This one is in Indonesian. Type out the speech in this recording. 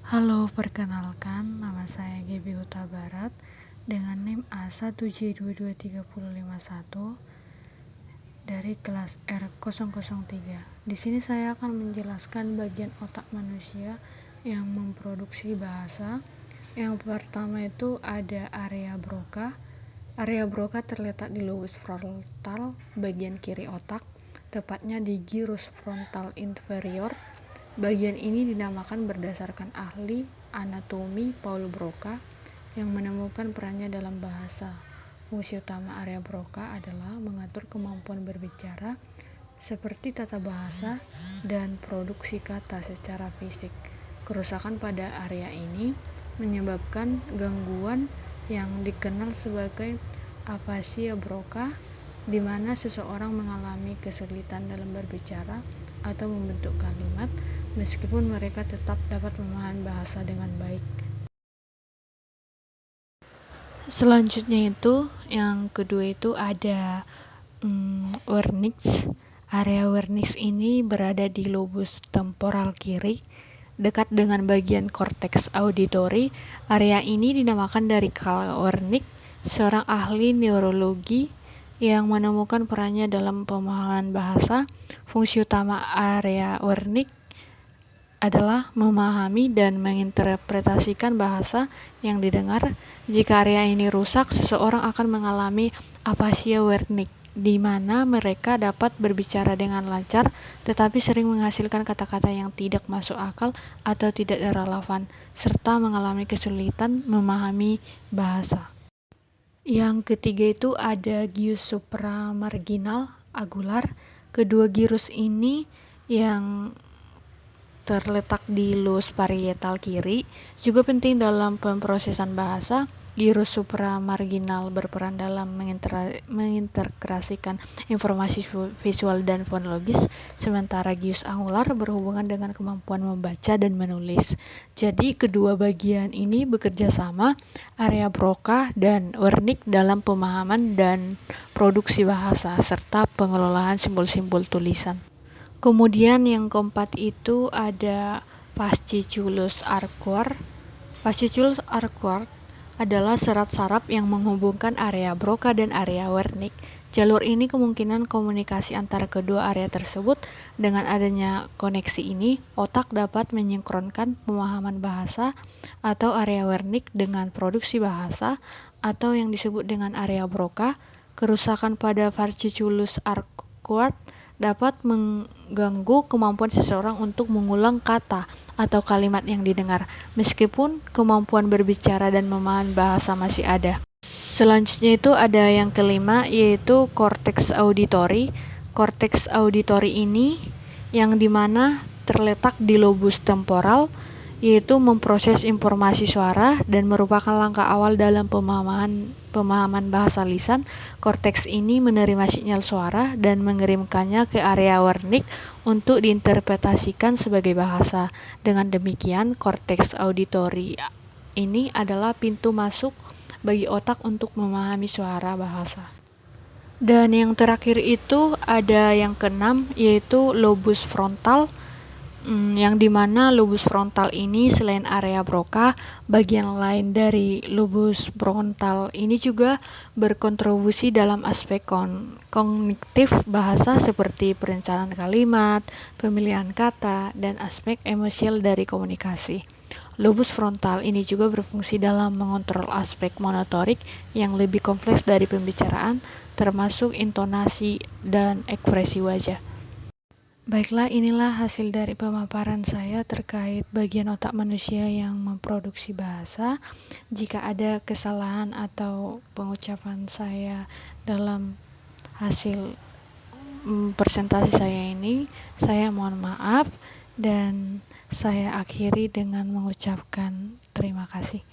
Halo, perkenalkan nama saya Gebi Huta Barat dengan NIM A1J223051 dari kelas R003. Di sini saya akan menjelaskan bagian otak manusia yang memproduksi bahasa. Yang pertama itu ada area Broca. Area Broca terletak di lobus frontal bagian kiri otak, tepatnya di gyrus frontal inferior. Bagian ini dinamakan berdasarkan ahli anatomi Paul Broca yang menemukan perannya dalam bahasa. Fungsi utama area Broca adalah mengatur kemampuan berbicara, seperti tata bahasa dan produksi kata secara fisik. Kerusakan pada area ini menyebabkan gangguan yang dikenal sebagai afasia Broca, di mana seseorang mengalami kesulitan dalam berbicara atau membentuk kalimat meskipun mereka tetap dapat memahami bahasa dengan baik. Selanjutnya itu yang kedua itu ada Wernicke. Area Wernicke ini berada di lobus temporal kiri, dekat dengan bagian korteks auditori. Area ini dinamakan dari Carl Wernicke, seorang ahli neurologi yang menemukan perannya dalam pemahaman bahasa. Fungsi utama area Wernicke adalah memahami dan menginterpretasikan bahasa yang didengar. Jika area ini rusak, seseorang akan mengalami afasia Wernicke, di mana mereka dapat berbicara dengan lancar tetapi sering menghasilkan kata-kata yang tidak masuk akal atau tidak relevan, serta mengalami kesulitan memahami bahasa. Yang ketiga itu ada gyrus supramarginal agular. Kedua gyrus ini yang terletak di lobus parietal kiri juga penting dalam pemrosesan bahasa. Gyrus supramarginal berperan dalam mengintegrasikan informasi visual dan fonologis, sementara gyrus angular berhubungan dengan kemampuan membaca dan menulis. Jadi kedua bagian ini bekerja sama, area Broca dan Wernicke, dalam pemahaman dan produksi bahasa serta pengelolaan simbol-simbol tulisan. Kemudian yang keempat itu ada fasciculus arcuate. Fasciculus arcuate adalah serat saraf yang menghubungkan area Broca dan area Wernicke. Jalur ini kemungkinan komunikasi antara kedua area tersebut. Dengan adanya koneksi ini, otak dapat menyinkronkan pemahaman bahasa atau area Wernicke dengan produksi bahasa atau yang disebut dengan area Broca. Kerusakan pada fasciculus arcuate dapat mengganggu kemampuan seseorang untuk mengulang kata atau kalimat yang didengar, meskipun kemampuan berbicara dan memahami bahasa masih ada. Selanjutnya itu ada yang kelima, yaitu korteks auditori. Korteks auditori ini yang dimana terletak di lobus temporal, yaitu memproses informasi suara dan merupakan langkah awal dalam pemahaman bahasa lisan. Korteks ini menerima sinyal suara dan mengirimkannya ke area Wernicke untuk diinterpretasikan sebagai bahasa. Dengan demikian, korteks auditori ini adalah pintu masuk bagi otak untuk memahami suara bahasa. Dan yang terakhir itu ada yang keenam, yaitu lobus frontal. Yang dimana lobus frontal ini selain area Broca, bagian lain dari lobus frontal ini juga berkontribusi dalam aspek kognitif bahasa seperti perencanaan kalimat, pemilihan kata, dan aspek emosional dari komunikasi. Lobus frontal ini juga berfungsi dalam mengontrol aspek motorik yang lebih kompleks dari pembicaraan, termasuk intonasi dan ekspresi wajah. Baiklah, inilah hasil dari pemaparan saya terkait bagian otak manusia yang memproduksi bahasa. Jika ada kesalahan atau pengucapan saya dalam hasil presentasi saya ini, saya mohon maaf dan saya akhiri dengan mengucapkan terima kasih.